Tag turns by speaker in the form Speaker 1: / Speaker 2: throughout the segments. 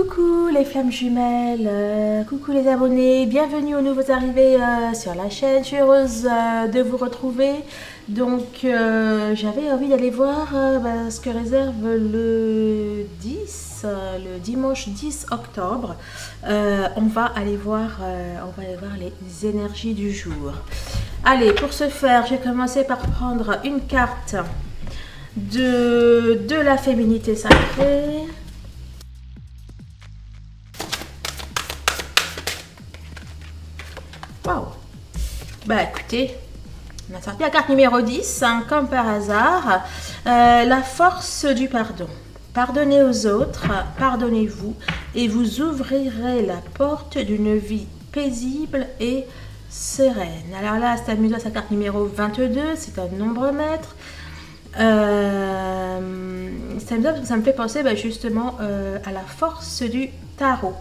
Speaker 1: Coucou les flammes jumelles, coucou les abonnés, bienvenue aux nouveaux arrivés sur la chaîne. Je suis heureuse de vous retrouver. Donc j'avais envie d'aller voir ce que réserve le dimanche 10 octobre. On va aller voir les énergies du jour. Allez, pour ce faire, j'ai commencé par prendre une carte de la féminité sacrée. Waouh! Bah écoutez, on a sorti la carte numéro 10, hein, comme par hasard. La force du pardon. Pardonnez aux autres, pardonnez-vous, et vous ouvrirez la porte d'une vie paisible et sereine. Alors là, c'est amusant, sa carte numéro 22, c'est un nombre maître. C'est amusant parce que ça me fait penser justement à la force du tarot.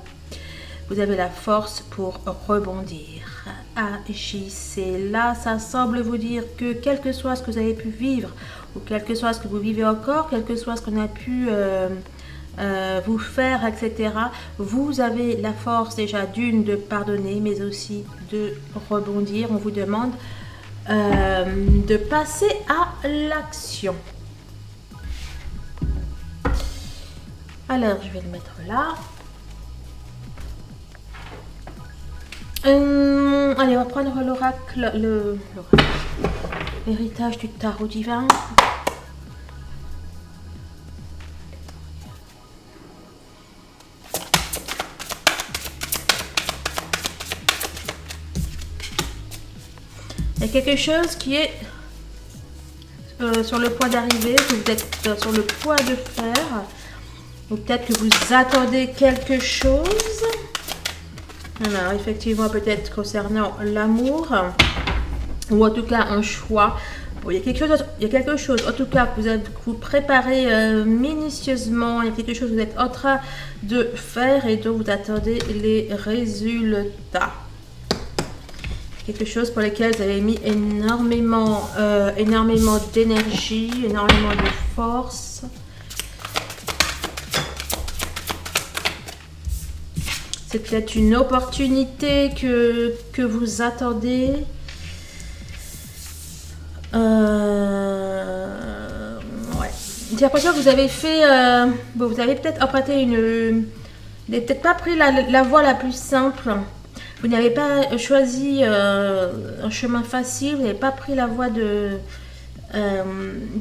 Speaker 1: Vous avez la force pour rebondir. Agissez. Là, ça semble vous dire que quel que soit ce que vous avez pu vivre, ou quel que soit ce que vous vivez encore, quel que soit ce qu'on a pu vous faire, etc., vous avez la force déjà de pardonner, mais aussi de rebondir. On vous demande de passer à l'action. Alors, je vais le mettre là. Allez, on va prendre l'oracle, l'héritage du tarot divin. Il y a quelque chose qui est sur le point d'arriver, que vous êtes sur le point de faire, ou peut-être que vous attendez quelque chose. Alors, effectivement, peut-être concernant l'amour, ou en tout cas un choix. Bon, il y a quelque chose, en tout cas, que vous préparez minutieusement. Il y a quelque chose que vous êtes en train de faire et dont vous attendez les résultats. Quelque chose pour lequel vous avez mis énormément d'énergie, énormément de force. C'est peut-être une opportunité que vous attendez. Ouais. J'ai l'impression que vous avez fait... vous avez peut-être emprunté vous n'avez peut-être pas pris la voie la plus simple. Vous n'avez pas choisi un chemin facile. Vous n'avez pas pris la voie de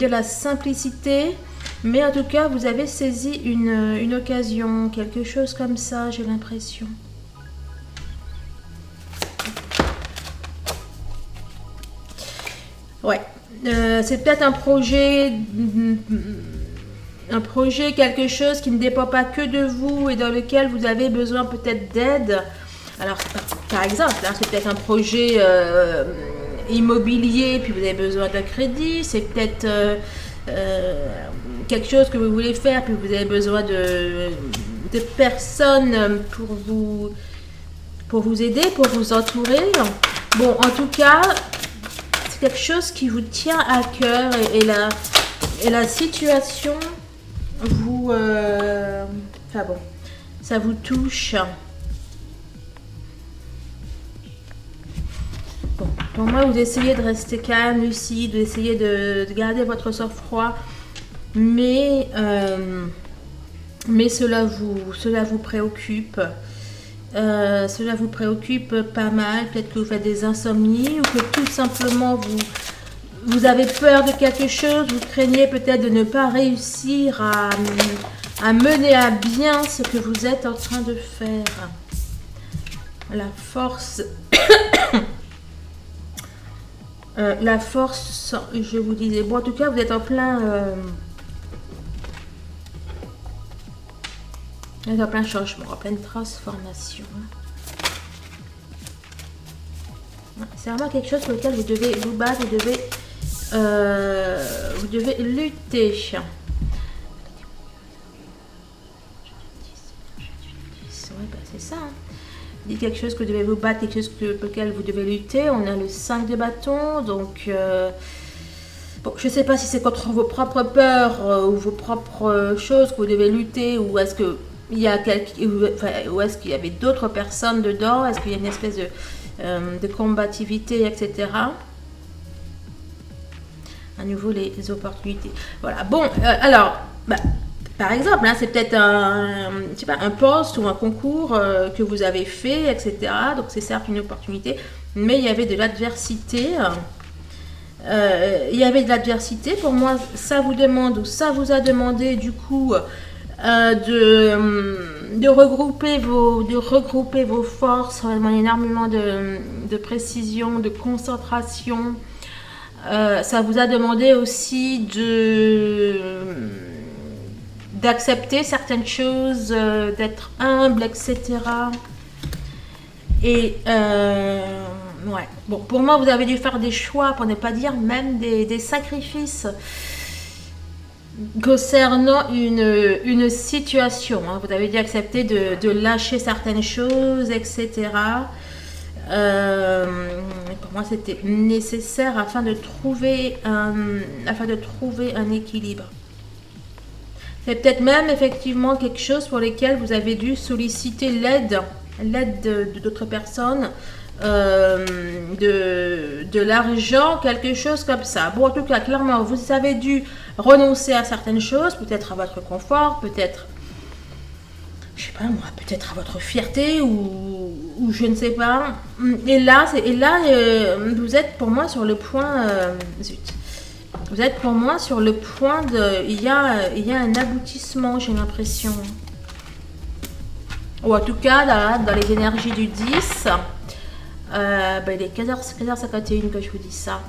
Speaker 1: la simplicité. Mais en tout cas, vous avez saisi une occasion, quelque chose comme ça, j'ai l'impression. Ouais, c'est peut-être un projet, quelque chose qui ne dépend pas que de vous et dans lequel vous avez besoin peut-être d'aide. Alors, par exemple, là, c'est peut-être un projet immobilier, puis vous avez besoin d'un crédit. C'est peut-être... quelque chose que vous voulez faire, puis vous avez besoin de personnes pour vous aider, pour vous entourer. Bon, en tout cas, c'est quelque chose qui vous tient à cœur et la situation vous... enfin bon, ça vous touche. Bon, pour moi, vous essayez de rester calme, lucide, d'essayer de garder votre sang-froid. Mais cela vous préoccupe. Cela vous préoccupe pas mal. Peut-être que vous faites des insomnies ou que tout simplement vous avez peur de quelque chose. Vous craignez peut-être de ne pas réussir à mener à bien ce que vous êtes en train de faire. La force... la force, je vous disais. Bon, en tout cas, vous êtes en plein... Vous êtes en plein changement, en pleine transformation. C'est vraiment quelque chose pour lequel vous devez vous battre, vous devez lutter. Ouais, c'est ça. Hein. Dites quelque chose que vous devez vous battre, quelque chose pour lequel vous devez lutter. On a le 5 de bâton, donc... Bon, je ne sais pas si c'est contre vos propres peurs ou vos propres choses que vous devez lutter, ou est-ce que il y a ou est-ce qu'il y avait d'autres personnes dedans? Est-ce qu'il y a une espèce de combativité, etc. À nouveau, les opportunités. Voilà. Bon, alors, bah, par exemple, hein, c'est peut-être je sais pas, un poste ou un concours que vous avez fait, etc. Donc, c'est certes une opportunité, mais il y avait de l'adversité. Il y avait de l'adversité. Pour moi, ça vous demande ou ça vous a demandé du coup de regrouper vos forces, énormément de précision, de concentration. Ça vous a demandé aussi d'accepter certaines choses, d'être humble, etc. Et ouais. Bon, pour moi, vous avez dû faire des choix, pour ne pas dire même des sacrifices concernant une situation. Hein. Vous avez dû accepter de lâcher certaines choses, etc. Pour moi, c'était nécessaire afin de trouver un équilibre. C'est peut-être même effectivement quelque chose pour lesquels vous avez dû solliciter l'aide d'autres personnes, de l'argent, quelque chose comme ça. Bon, en tout cas, clairement, vous avez dû renoncer à certaines choses, peut-être à votre confort, peut-être, je sais pas moi, peut-être à votre fierté ou je ne sais pas. Et là, vous êtes pour moi sur le point, vous êtes pour moi sur le point de, il y a un aboutissement, j'ai l'impression. Ou en tout cas, là, dans les énergies du 10, il est 15h51 que je vous dis ça.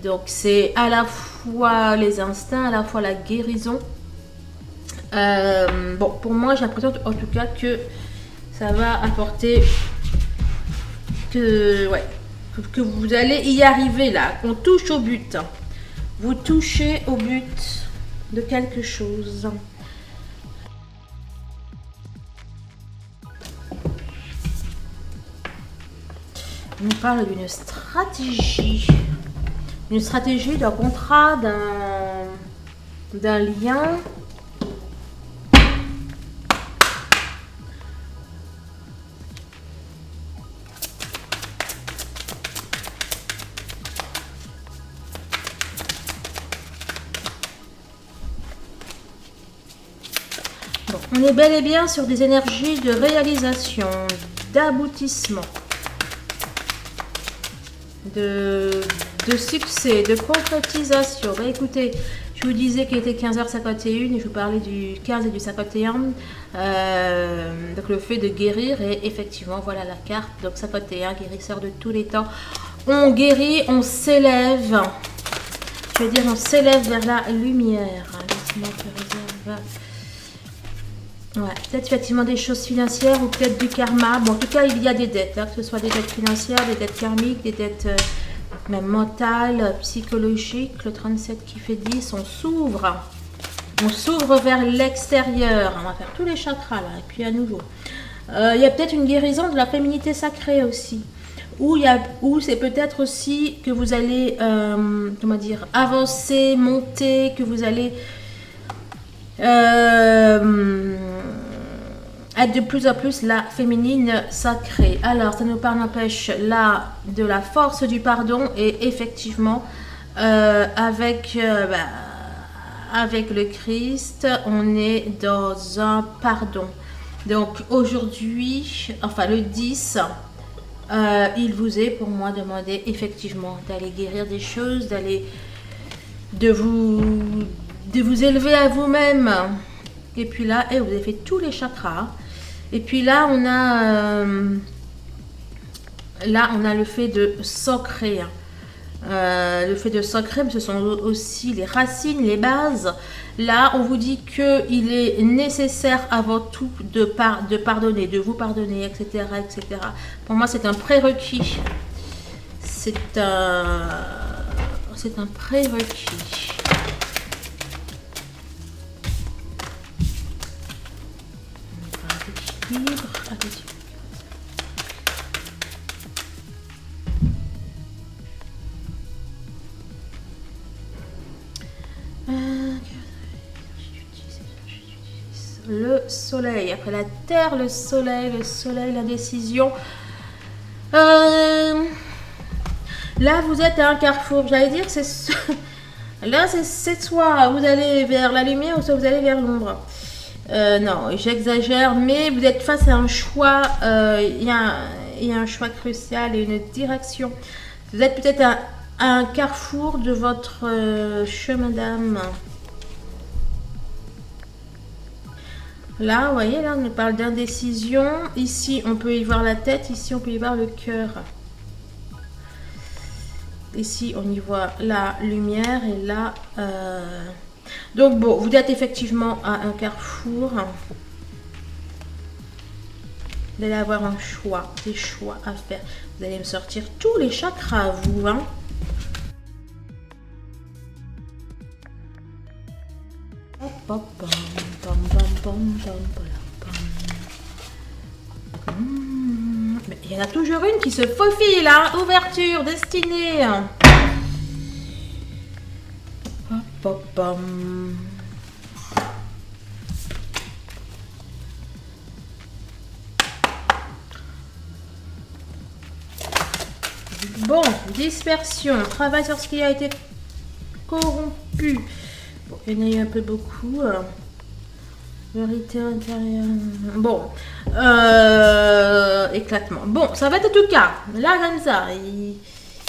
Speaker 1: Donc c'est à la fois les instincts, à la fois la guérison. Bon, pour moi, j'ai l'impression en tout cas que ça va apporter que vous allez y arriver là, qu'on touche au but. Vous touchez au but de quelque chose. On nous parle d'une stratégie. Une stratégie d'un contrat, d'un lien. Bon, on est bel et bien sur des énergies de réalisation, d'aboutissement. De succès, de concrétisation. Bah, écoutez, je vous disais qu'il était 15h51 et je vous parlais du 15 et du 51. Donc le fait de guérir et effectivement, voilà la carte. Donc 51, guérisseur de tous les temps. On guérit, on s'élève. Je veux dire, on s'élève vers la lumière. Laisse-moi que réserve. Ouais, peut-être effectivement des choses financières ou peut-être du karma. Bon, en tout cas, il y a des dettes, hein, que ce soit des dettes financières, des dettes karmiques, des dettes même mentales, psychologiques. Le 37 qui fait 10, on s'ouvre. On s'ouvre vers l'extérieur. On va faire tous les chakras là. Et puis à nouveau. Il y a peut-être une guérison de la féminité sacrée aussi. Ou c'est peut-être aussi que vous allez, comment dire, avancer, monter, que vous allez... être de plus en plus la féminine sacrée. Alors, ça nous parle, n'empêche, là, de la force du pardon et effectivement, avec le Christ, on est dans un pardon. Donc, aujourd'hui, enfin le 10, il vous est pour moi demandé effectivement d'aller guérir des choses, de vous élever à vous-même. Et puis là, vous avez fait tous les chakras. Et puis là, on a le fait de s'ancrer. Le fait de s'ancrer, ce sont aussi les racines, les bases. Là, on vous dit qu'il est nécessaire avant tout de pardonner, de vous pardonner, etc., etc. Pour moi, c'est un prérequis. C'est un prérequis. Libre. le soleil. Après la terre, le soleil, la décision. Là, vous êtes à un carrefour. J'allais dire, là, c'est soit vous allez vers la lumière ou soit vous allez vers l'ombre. Non, j'exagère, mais vous êtes face à un choix. Il y a un choix crucial et une direction. Vous êtes peut-être à un carrefour de votre chemin d'âme. Là, vous voyez, là, on parle d'indécision. Ici, on peut y voir la tête. Ici, on peut y voir le cœur. Ici, on y voit la lumière. Et là... Donc, bon, vous êtes effectivement à un carrefour. Vous allez avoir un choix, des choix à faire. Vous allez me sortir tous les chakras, vous, hein. Mais il y en a toujours une qui se faufile, hein. Ouverture, destinée. Bon, dispersion, travail sur ce qui a été corrompu. Bon, il y en a eu un peu beaucoup. Vérité intérieure. Bon, éclatement. Bon, ça va être en tout cas. Là, comme ça, il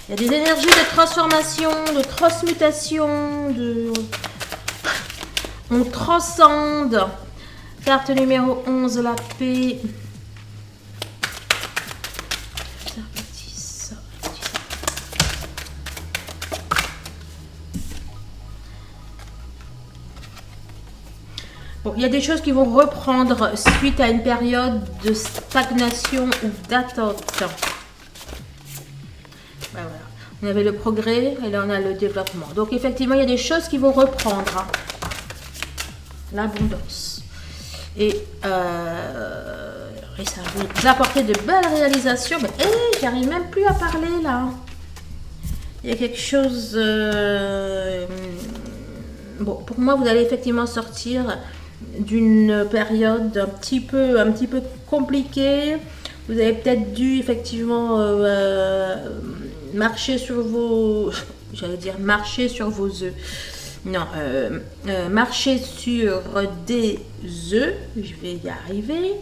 Speaker 1: y a des énergies de transformation, de transmutation, on transcende. Carte numéro 11, la paix. Bon, il y a des choses qui vont reprendre suite à une période de stagnation ou d'attente. Ben voilà. On avait le progrès et là on a le développement. Donc effectivement, il y a des choses qui vont reprendre. Hein. L'abondance. Et ça va vous apporter de belles réalisations. Mais j'arrive même plus à parler là. Il y a quelque chose... Bon, pour moi, vous allez effectivement sortir d'une période un petit peu compliquée. Vous avez peut-être dû effectivement marcher sur vos... J'allais dire marcher sur vos œufs. Non, marcher sur des œufs. Je vais y arriver.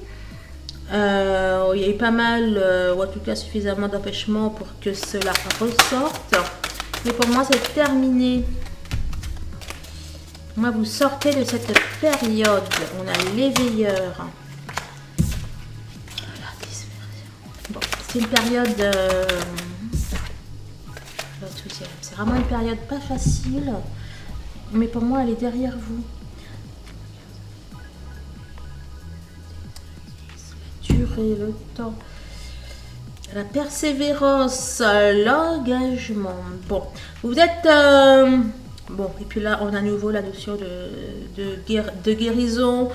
Speaker 1: Il y a eu pas mal, ou en tout cas suffisamment d'empêchements pour que cela ressorte. Mais pour moi, c'est terminé. Moi, vous sortez de cette période. On a l'éveilleur. Bon, c'est une période... c'est vraiment une période pas facile. Mais pour moi, elle est derrière vous. La durée, le temps. La persévérance, l'engagement. Bon, vous êtes... Bon, et puis là, on a à nouveau la notion de guérison,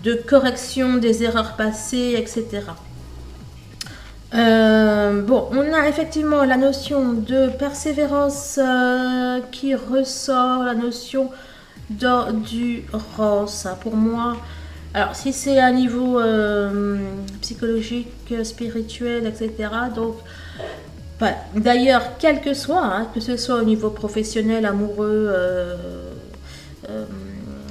Speaker 1: de correction des erreurs passées, etc. Bon, on a effectivement la notion de persévérance qui ressort, la notion d'endurance. Pour moi, alors si c'est à niveau psychologique, spirituel, etc., donc... D'ailleurs, quel que soit, hein, que ce soit au niveau professionnel, amoureux,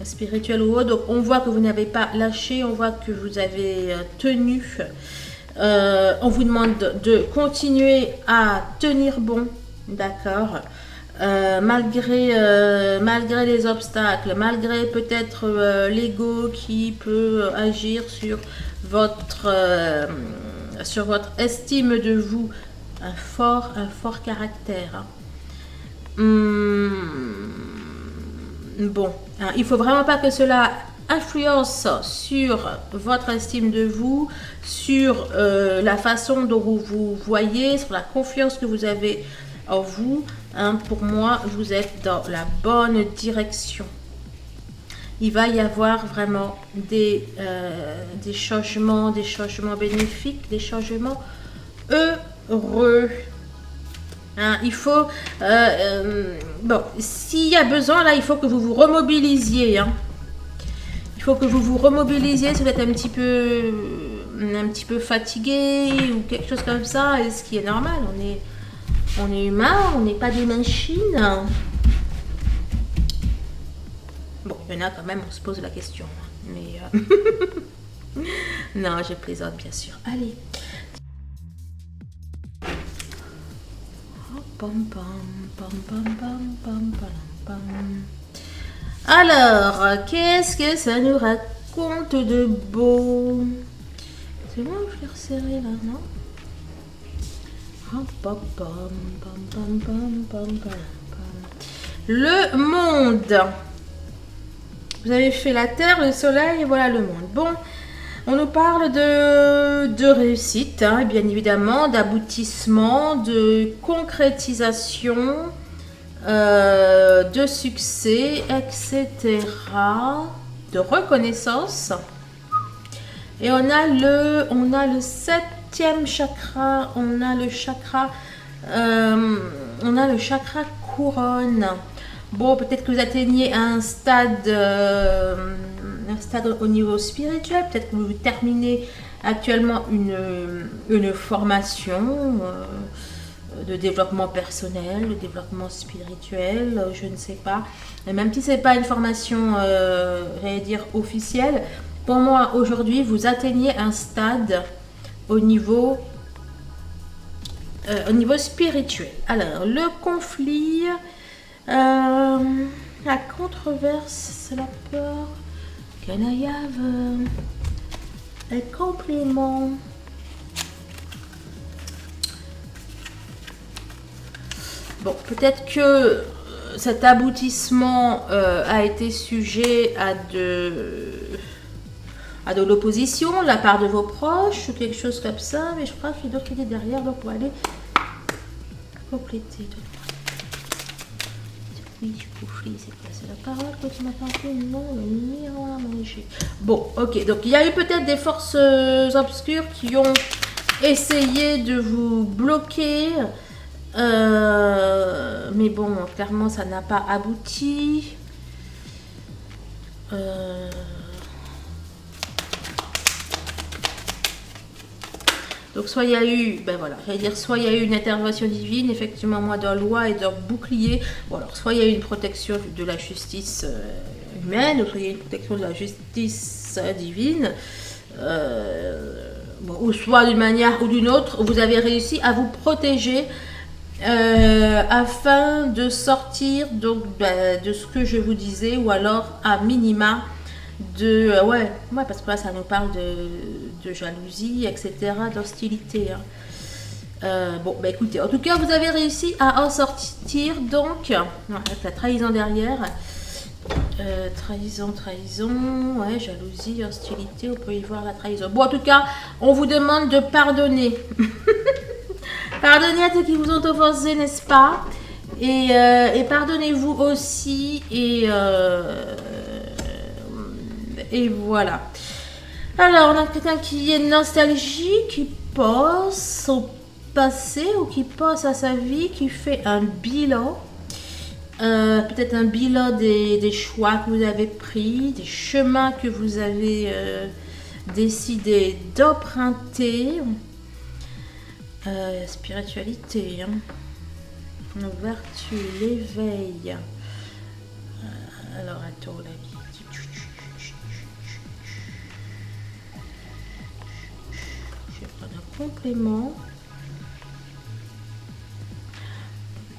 Speaker 1: spirituel ou autre, donc on voit que vous n'avez pas lâché, on voit que vous avez tenu. On vous demande de continuer à tenir bon, d'accord, malgré les obstacles, malgré peut-être l'ego qui peut agir sur votre estime de vous. Un fort caractère. Bon, hein, il ne faut vraiment pas que cela influence sur votre estime de vous, sur la façon dont vous vous voyez, sur la confiance que vous avez en vous. Hein, pour moi, vous êtes dans la bonne direction. Il va y avoir vraiment des changements bénéfiques, des changements heureux. Hein, il faut bon, s'il y a besoin là, il faut que vous vous remobilisiez. Hein. Il faut que vous vous remobilisiez si vous êtes un petit peu fatigué ou quelque chose comme ça, et ce qui est normal. On est humain, on n'est pas des machines. Bon, il y en a quand même, on se pose la question. Mais non, je plaisante bien sûr. Allez. Alors, qu'est-ce que ça nous raconte de beau? C'est bon, je vais resserrer là, non? Le monde. Vous avez fait la Terre, le Soleil, et voilà le monde. Bon, on nous parle de réussite, hein, bien évidemment, d'aboutissement, de concrétisation, de succès, etc., de reconnaissance. Et on a le septième chakra, on a le chakra couronne. Bon, peut-être que vous atteignez un stade au niveau spirituel, peut-être que vous terminez actuellement une formation de développement personnel, de développement spirituel, je ne sais pas. Et même si ce n'est pas une formation, j'allais dire, officielle, pour moi, aujourd'hui, vous atteignez un stade au niveau spirituel. Alors, le conflit, la controverse, la peur, can I have un complément. Bon, peut-être que cet aboutissement a été sujet à de l'opposition de la part de vos proches ou quelque chose comme ça, mais je crois qu'il y a d'autres idées derrière, donc on va aller compléter. Oui, conflit, c'est quoi? C'est la parole que tu m'as tenté? Non, le miroir à manger. Bon, ok, donc il y a eu peut-être des forces obscures qui ont essayé de vous bloquer, mais bon, clairement ça n'a pas abouti. Donc soit il y a eu, soit il y a eu une intervention divine, effectivement moi d'un loi et d'un bouclier, bon alors soit il y a eu une protection de la justice humaine, ou soit il y a eu une protection de la justice divine, ou soit d'une manière ou d'une autre, vous avez réussi à vous protéger afin de sortir donc de ce que je vous disais, ou alors à minima ouais, parce que là ça nous parle de jalousie, etc., d'hostilité, hein. Bon, bah écoutez, en tout cas vous avez réussi à en sortir, donc avec la trahison derrière, trahison, ouais, jalousie, hostilité, on peut y voir la trahison. Bon, en tout cas on vous demande de pardonner. Pardonnez à ceux qui vous ont offensé, n'est-ce pas, et pardonnez-vous aussi, et voilà. Alors, on a quelqu'un qui est nostalgique, qui pense au passé ou qui pense à sa vie, qui fait un bilan. Peut-être un bilan des choix que vous avez pris, des chemins que vous avez décidé d'emprunter. Spiritualité, hein. Vertu, l'éveil. Alors, attends, la vie. Je vais prendre un complément.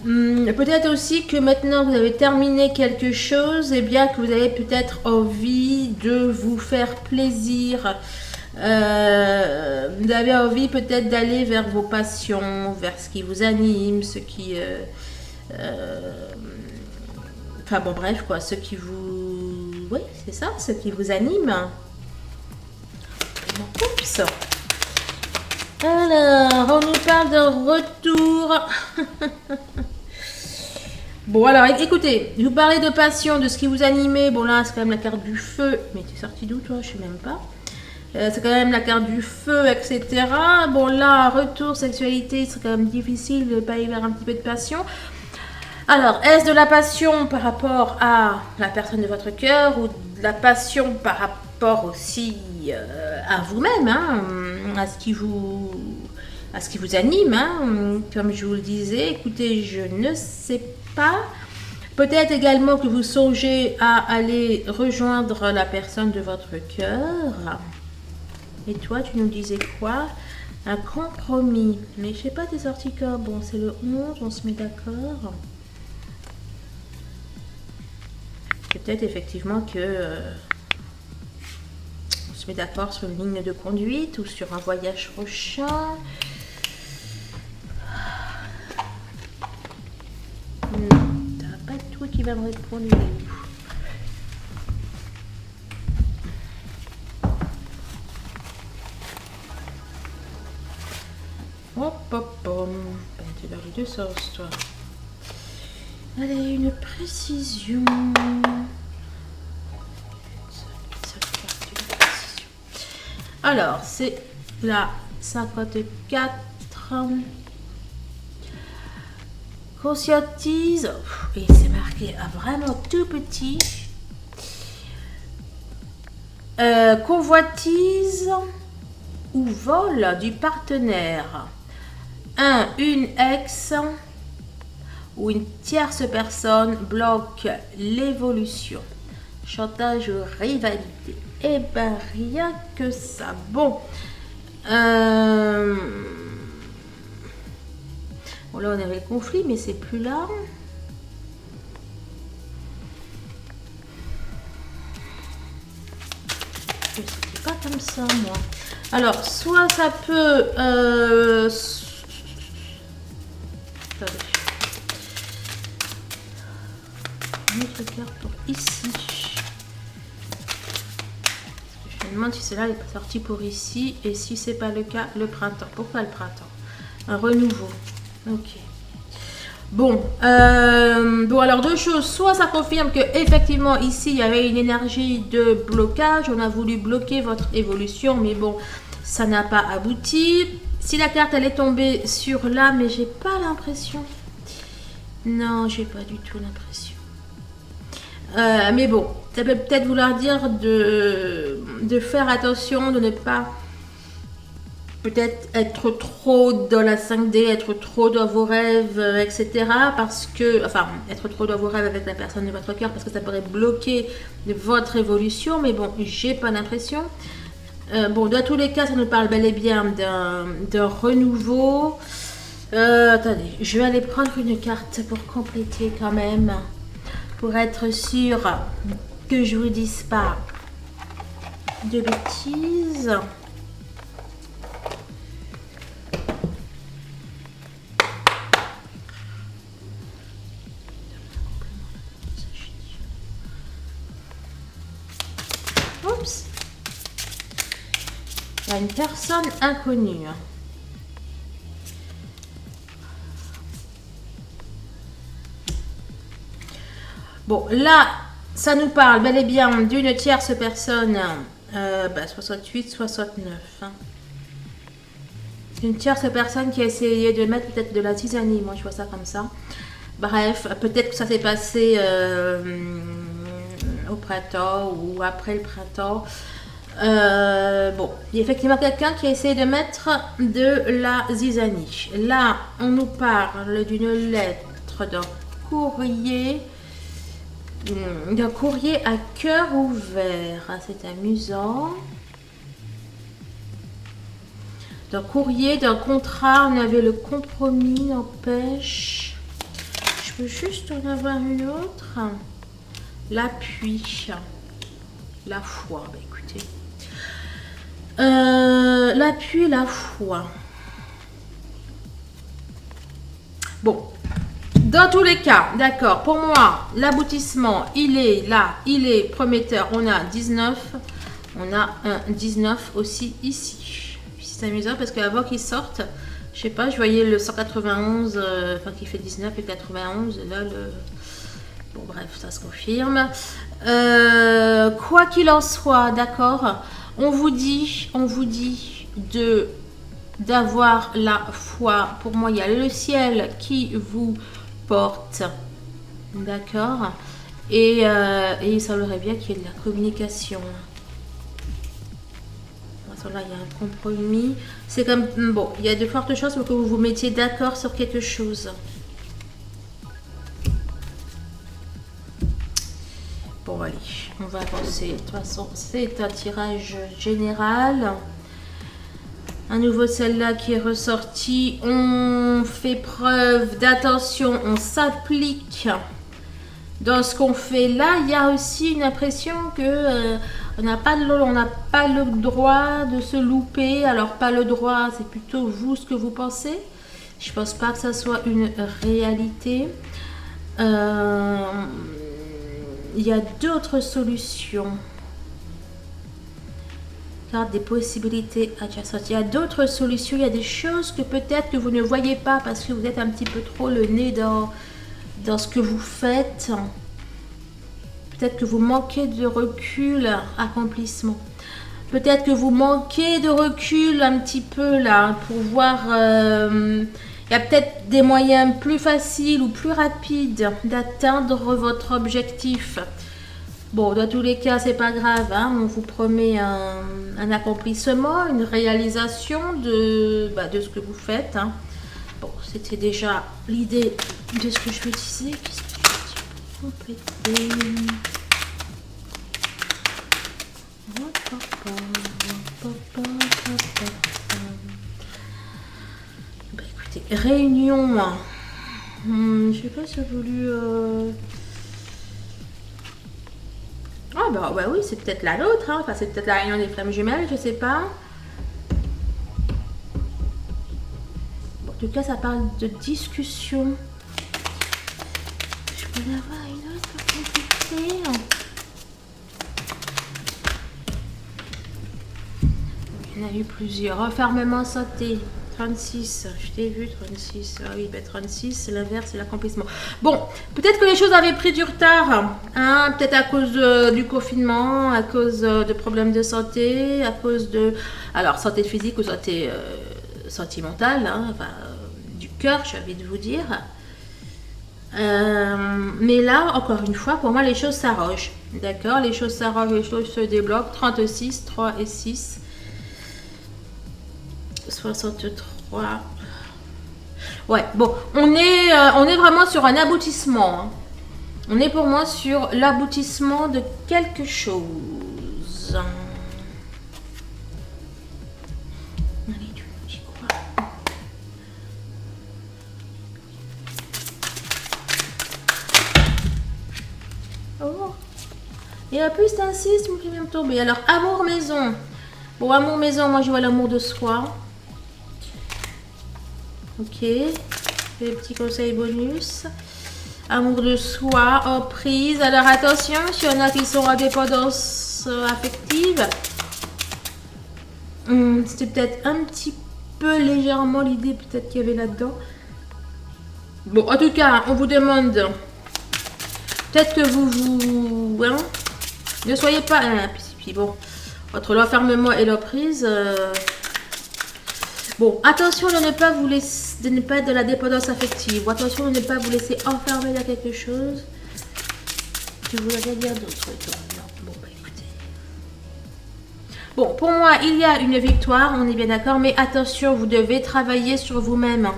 Speaker 1: Peut-être aussi que maintenant que vous avez terminé quelque chose, et bien que vous avez peut-être envie de vous faire plaisir. Vous avez envie peut-être d'aller vers vos passions, vers ce qui vous anime, ce qui... enfin bon, bref, quoi, ce qui vous... Oui, c'est ça, ce qui vous anime. Oups. Alors, on nous parle d'un retour. Bon, alors, écoutez, je vous parlais de passion, de ce qui vous animait. Bon, là, c'est quand même la carte du feu. Mais tu es sorti d'où, toi? Je sais même pas. C'est quand même la carte du feu, etc. Bon, là, retour, sexualité, c'est quand même difficile de ne pas y avoir un petit peu de passion. Alors, est-ce de la passion par rapport à la personne de votre cœur ou de la passion par rapport aussi à vous-même, hein, à ce qui vous anime, hein. Comme je vous le disais, écoutez, je ne sais pas. Peut-être également que vous songez à aller rejoindre la personne de votre cœur. Et toi, tu nous disais quoi? Un compromis. Mais je sais pas tes sorties corps. Bon, c'est le 11, on se met d'accord. Peut-être effectivement que on se met d'accord sur une ligne de conduite ou sur un voyage prochain. T'as pas de tout qui va me répondre. Hop hop hop. Ben, tu vas les deux sens, toi. Allez, une précision. Alors, c'est la 54. Conscientise. Et c'est marqué vraiment tout petit. Convoitise ou vol du partenaire. Une ex ou une tierce personne bloque l'évolution. Chantage ou rivalité. Eh ben rien que ça. Bon. Bon là on avait le conflit mais c'est plus là. Je ne sais pas comme ça moi. Alors soit ça peut... Attendez. Une autre carte pour ici. Je me demande si celle-là n'est pas sortie pour ici. Et si c'est pas le cas, le printemps. Pourquoi le printemps? Un renouveau. Ok. Bon. Bon, alors deux choses. Soit ça confirme que effectivement ici, il y avait une énergie de blocage. On a voulu bloquer votre évolution. Mais bon, ça n'a pas abouti. Si la carte, elle est tombée sur là, mais j'ai pas l'impression. Non, j'ai pas du tout l'impression. Mais bon, ça peut peut-être vouloir dire de faire attention, de ne pas peut-être être trop dans la 5D, être trop dans vos rêves, etc. Parce que, enfin, être trop dans vos rêves avec la personne de votre cœur, parce que ça pourrait bloquer votre évolution. Mais bon, j'ai pas l'impression. Bon, dans tous les cas, ça nous parle bel et bien d'un renouveau. Attendez, je vais aller prendre une carte pour compléter quand même. Pour être sûr que je vous dise pas de bêtises. Oups. Il y a une personne inconnue. Bon, là, ça nous parle bel et bien d'une tierce personne, 68, 69. Hein. Une tierce personne qui a essayé de mettre peut-être de la zizanie, moi je vois ça comme ça. Bref, peut-être que ça s'est passé au printemps ou après le printemps. Bon, il y a effectivement quelqu'un qui a essayé de mettre de la zizanie. Là, on nous parle d'une lettre, d'un courrier. D'un courrier à cœur ouvert, c'est amusant. D'un courrier, d'un contrat, on avait le compromis, n'empêche. Je peux juste en avoir une autre. L'appui, la foi, bah écoutez. L'appui, la foi. Bon. Dans tous les cas, d'accord, pour moi, l'aboutissement, il est là, il est prometteur. On a 19, on a un 19 aussi ici. C'est amusant parce qu'avant qu'il sorte, je sais pas, je voyais le 191, enfin qui fait 19 et 91, là, bon bref, ça se confirme. Quoi qu'il en soit, d'accord, on vous dit d'avoir la foi. Pour moi, il y a le ciel qui vous porte, d'accord, Et il semblerait bien qu'il y ait de la communication. Là, il y a un compromis. C'est comme... Bon, il y a de fortes chances pour que vous vous mettiez d'accord sur quelque chose. Bon, allez, on va avancer. De toute façon, c'est un tirage général. À nouveau, celle-là qui est ressortie. On fait preuve d'attention, on s'applique dans ce qu'on fait là. Il y a aussi une impression que on n'a pas le droit de se louper. Alors, pas le droit, c'est plutôt vous ce que vous pensez. Je pense pas que ça soit une réalité. Il y a d'autres solutions. Regarde des possibilités adjacentes. Il y a d'autres solutions. Il y a des choses que peut-être que vous ne voyez pas parce que vous êtes un petit peu trop le nez dans ce que vous faites. Peut-être que vous manquez de recul, accomplissement. Peut-être que vous manquez de recul un petit peu là pour voir... il y a peut-être des moyens plus faciles ou plus rapides d'atteindre votre objectif. Bon, dans tous les cas, c'est pas grave, hein, on vous promet un accomplissement, une réalisation de ce que vous faites. Hein. Bon, c'était déjà l'idée de ce que je me disais. Qu'est-ce que je vais compléter? Bah, écoutez, réunion. Je sais pas si j'ai voulu... Ah bah oui, c'est peut-être la nôtre, hein. Enfin c'est peut-être la réunion des flammes jumelles, je sais pas. Bon, en tout cas, ça parle de discussion. Je peux en avoir une autre pour compléter. Il y en a eu plusieurs. Refermement santé. 36, je t'ai vu 36, ah oui, ben 36, c'est l'inverse, c'est l'accomplissement. Bon, peut-être que les choses avaient pris du retard, hein, peut-être à cause du confinement, à cause de problèmes de santé, à cause de, alors santé physique ou santé sentimentale, hein, enfin, du cœur, j'ai envie de vous dire. Mais là, encore une fois, pour moi, les choses s'arrangent, d'accord, les choses s'arrangent, les choses se débloquent, 36, 3 et 6. 63. Ouais, bon, on est vraiment sur un aboutissement. Hein. On est pour moi sur l'aboutissement de quelque chose. Allez, tu me dis quoi? Oh. Et à plus d'un 6, tu me fais bien me tomber. Alors, amour maison. Bon, amour maison, moi je vois l'amour de soi. Ok, les petits conseils bonus. Amour de soi, emprise. Alors attention, s'il y en a qui sont en dépendance affective, c'était peut-être un petit peu légèrement l'idée peut-être qu'il y avait là-dedans. Bon, en tout cas, on vous demande peut-être que vous hein, ne soyez pas... puis bon, entre l'enfermement et l'emprise... Bon, attention de ne pas vous laisser, de ne pas être de la dépendance affective. Ou attention de ne pas vous laisser enfermer dans quelque chose. Tu voudrais dire d'autres toi? Non. Bon, bah écoutez. Bon, pour moi, il y a une victoire, on est bien d'accord. Mais attention, vous devez travailler sur vous-même.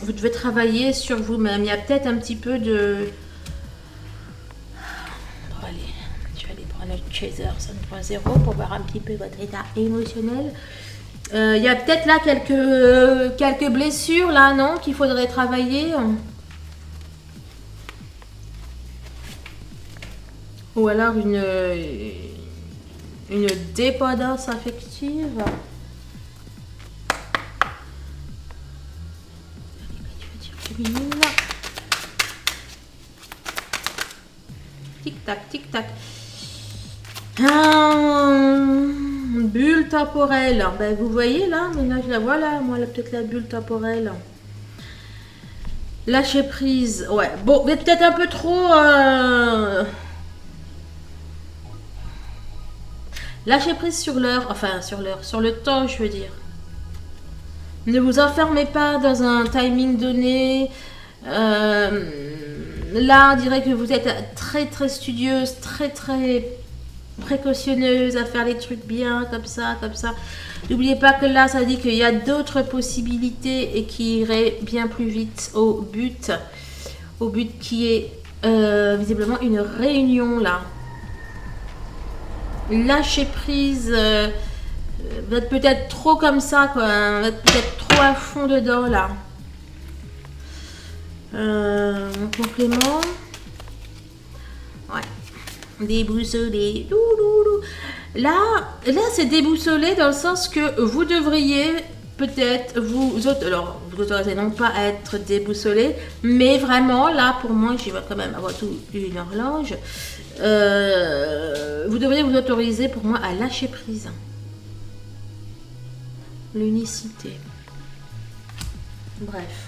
Speaker 1: Vous devez travailler sur vous-même. Il y a peut-être un petit peu de... le Chaser 5.0 pour voir un petit peu votre état émotionnel. Il y a peut-être là quelques blessures là, non, qu'il faudrait travailler. Ou alors une dépendance affective. Tic tac, tic tac. Bulle temporelle. Ben, vous voyez là, mais là je la vois là, moi peut-être la bulle temporelle. Lâcher prise. Ouais, bon, mais peut-être un peu trop. Lâcher prise sur l'heure, enfin sur le temps, je veux dire. Ne vous enfermez pas dans un timing donné. Là, on dirait que vous êtes très très studieuse, très très précautionneuse à faire les trucs bien, comme ça, comme ça. N'oubliez pas que là, ça dit qu'il y a d'autres possibilités et qui iraient bien plus vite au but qui est visiblement une réunion là. Lâcher prise, vous êtes peut-être trop comme ça, quoi. Vous êtes peut-être trop à fond dedans là. Mon complément. Ouais. Déboussolé. Là c'est déboussolé dans le sens que vous devriez peut-être alors vous autorisez non pas à être déboussolé, mais vraiment là pour moi, j'y vois quand même avoir tout une horloge. Vous devriez vous autoriser pour moi à lâcher prise. L'unicité. Bref.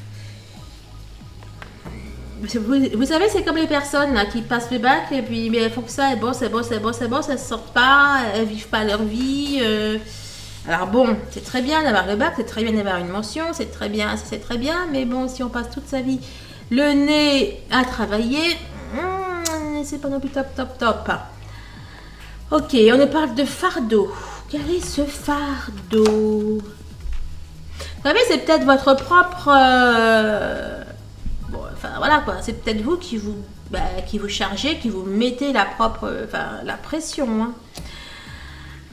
Speaker 1: Vous savez, c'est comme les personnes là, qui passent le bac et puis mais elles font que ça, elles bossent, elles ne sortent pas, elles vivent pas leur vie. Alors bon, c'est très bien d'avoir le bac, c'est très bien d'avoir une mention, c'est très bien, mais bon, si on passe toute sa vie le nez à travailler, c'est pas non plus top. Ok, on nous parle de fardeau. Quel est ce fardeau? Vous savez, c'est peut-être votre propre... Bon, enfin voilà quoi, c'est peut-être vous qui vous chargez, qui vous mettez la pression. Hein.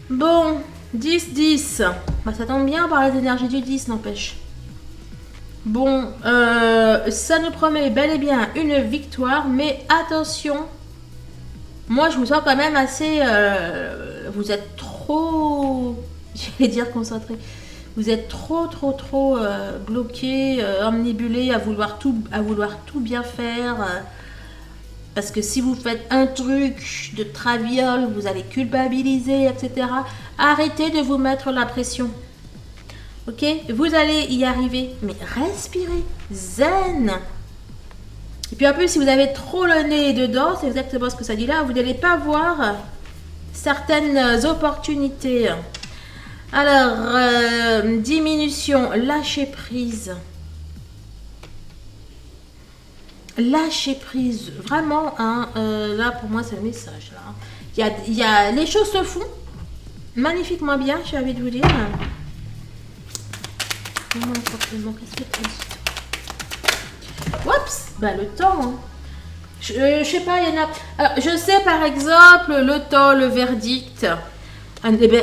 Speaker 1: Bon, 10. Bah, ça tombe bien, on parle des énergies du 10, n'empêche. Bon, ça nous promet bel et bien une victoire, mais attention, moi je vous sens quand même assez... vous êtes trop... J'allais dire concentré. Vous êtes trop bloqué, omnibulé à vouloir tout bien faire. Parce que si vous faites un truc de traviole, vous allez culpabiliser, etc. Arrêtez de vous mettre la pression. Ok? Vous allez y arriver. Mais respirez. Zen. Et puis en plus, si vous avez trop le nez dedans, c'est exactement ce que ça dit là, vous n'allez pas voir certaines opportunités. Alors, diminution, lâcher prise. Lâcher prise, vraiment, hein, là pour moi c'est le message. Là. Il y a, les choses se font magnifiquement bien, j'ai envie de vous dire. Qu'est-ce que tu dis? Oups, bah le temps. Hein. Je sais pas, il y en a. Alors, je sais par exemple le temps, le verdict.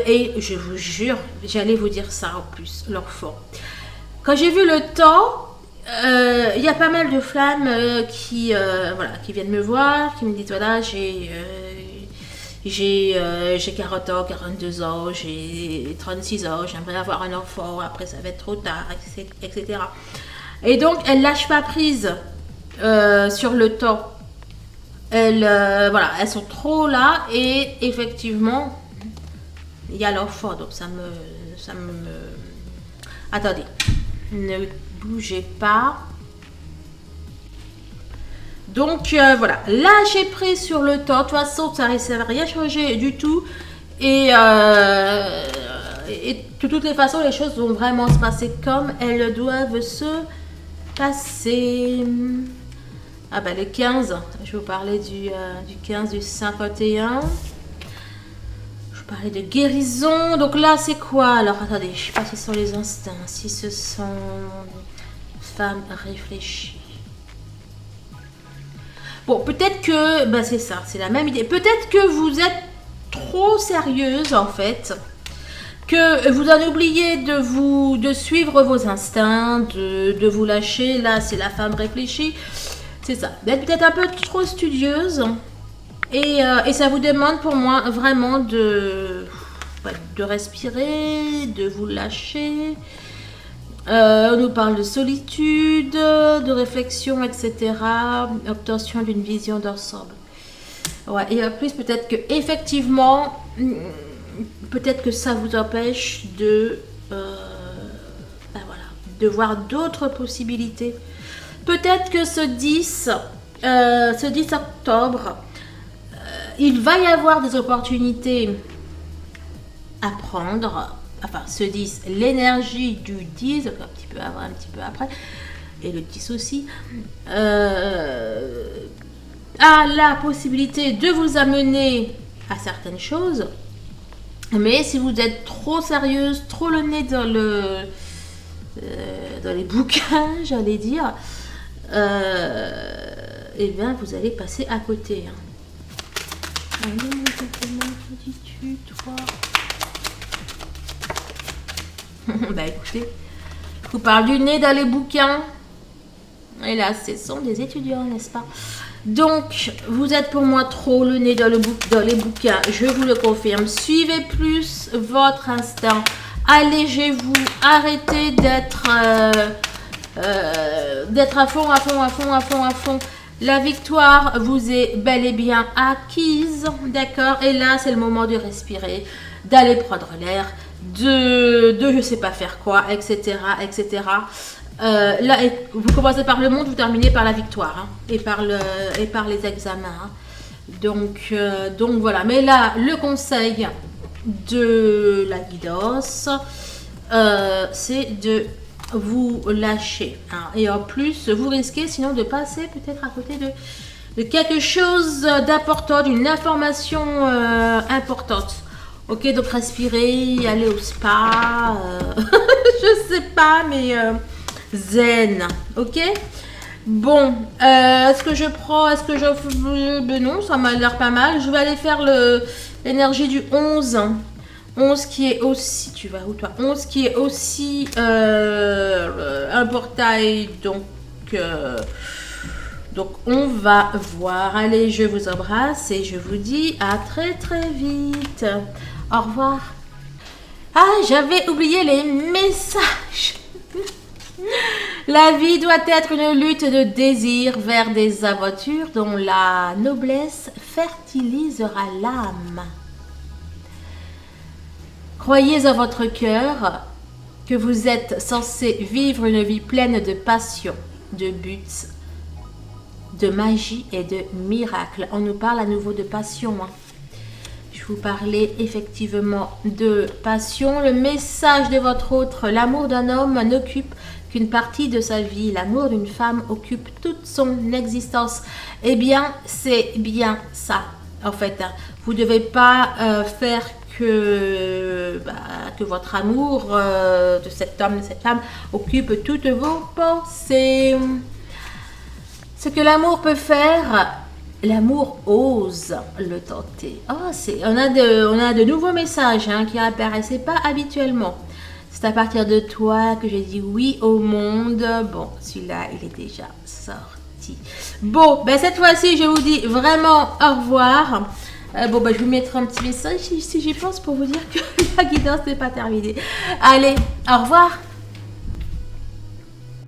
Speaker 1: Et je vous jure, j'allais vous dire ça en plus, leur fond. Quand j'ai vu le temps, il y a pas mal de flammes qui viennent me voir, qui me disent voilà, j'ai 40 ans, 42 ans, j'ai 36 ans, j'aimerais avoir un enfant, après ça va être trop tard, etc. Et donc, elles lâchent pas prise sur le temps. Elles sont trop là et effectivement... Il y a l'enfant, donc ça me... Attendez, ne bougez pas. Donc voilà, lâchez prise sur le temps. De toute façon, ça ne va rien changer du tout. Et de toutes les façons, les choses vont vraiment se passer comme elles doivent se passer. Ah ben le 15, je vais vous parler du 15 du 51. Parler de guérison, donc là c'est quoi? Alors attendez, je sais pas si ce sont les instincts, si ce sont femmes réfléchies. Bon, peut-être que, c'est ça, c'est la même idée. Peut-être que vous êtes trop sérieuse en fait, que vous en oubliez de suivre vos instincts, de vous lâcher. Là c'est la femme réfléchie, c'est ça. D'être peut-être un peu trop studieuse. Et ça vous demande pour moi vraiment de respirer, de vous lâcher. On nous parle de solitude, de réflexion, etc. Obtention d'une vision d'ensemble. Ouais, et en plus, peut-être que effectivement, peut-être que ça vous empêche de voir d'autres possibilités. Peut-être que ce 10 octobre, il va y avoir des opportunités à prendre, enfin ce 10, l'énergie du 10, un petit peu avant, un petit peu après, et le 10 aussi, a la possibilité de vous amener à certaines choses. Mais si vous êtes trop sérieuse, trop le nez dans les bouquins, j'allais dire, eh bien vous allez passer à côté. Allez, comment dis-tu, toi? Bah écoutez, je vous parle du nez dans les bouquins. Et là, ce sont des étudiants, n'est-ce pas? Donc, vous êtes pour moi trop le nez dans les bouquins. Je vous le confirme. Suivez plus votre instinct. Allégez-vous. Arrêtez d'être à fond, à fond, à fond, à fond, à fond. La victoire vous est bel et bien acquise. D'accord? Et là, c'est le moment de respirer, d'aller prendre l'air, de je sais pas faire quoi, etc., etc. Là, vous commencez par le monde, vous terminez par la victoire, hein, et par les examens. Hein. Donc voilà. Mais là, le conseil de la guidance, c'est de vous lâcher. Hein. Et en plus, vous risquez sinon de passer peut-être à côté de quelque chose d'important, d'une information importante. Ok, donc respirez, allez au spa, je sais pas, mais zen, ok. Bon, est-ce que je prends, est-ce que je... Ben non, ça m'a l'air pas mal. Je vais aller faire l'énergie du 11. 11 qui est aussi, tu vas où toi? 11 qui est aussi un portail, donc on va voir. Allez, je vous embrasse et je vous dis à très très vite. Au revoir. Ah, j'avais oublié les messages. La vie doit être une lutte de désir vers des aventures dont la noblesse fertilisera l'âme. Croyez en votre cœur que vous êtes censé vivre une vie pleine de passion, de buts, de magie et de miracles. On nous parle à nouveau de passion. Hein. Je vous parlais effectivement de passion. Le message de votre autre, l'amour d'un homme n'occupe qu'une partie de sa vie. L'amour d'une femme occupe toute son existence. Eh bien, c'est bien ça, en fait. Vous ne devez pas faire que votre amour de cet homme, de cette femme, occupe toutes vos pensées. Ce que l'amour peut faire, l'amour ose le tenter. Oh, on a de nouveaux messages hein, qui n'apparaissaient pas habituellement. C'est à partir de toi que j'ai dit oui au monde. Bon, celui-là, il est déjà sorti. Bon, ben cette fois-ci, je vous dis vraiment au revoir. Je vous mettrai un petit message si j'y pense pour vous dire que la guidance n'est pas terminée. Allez, au revoir.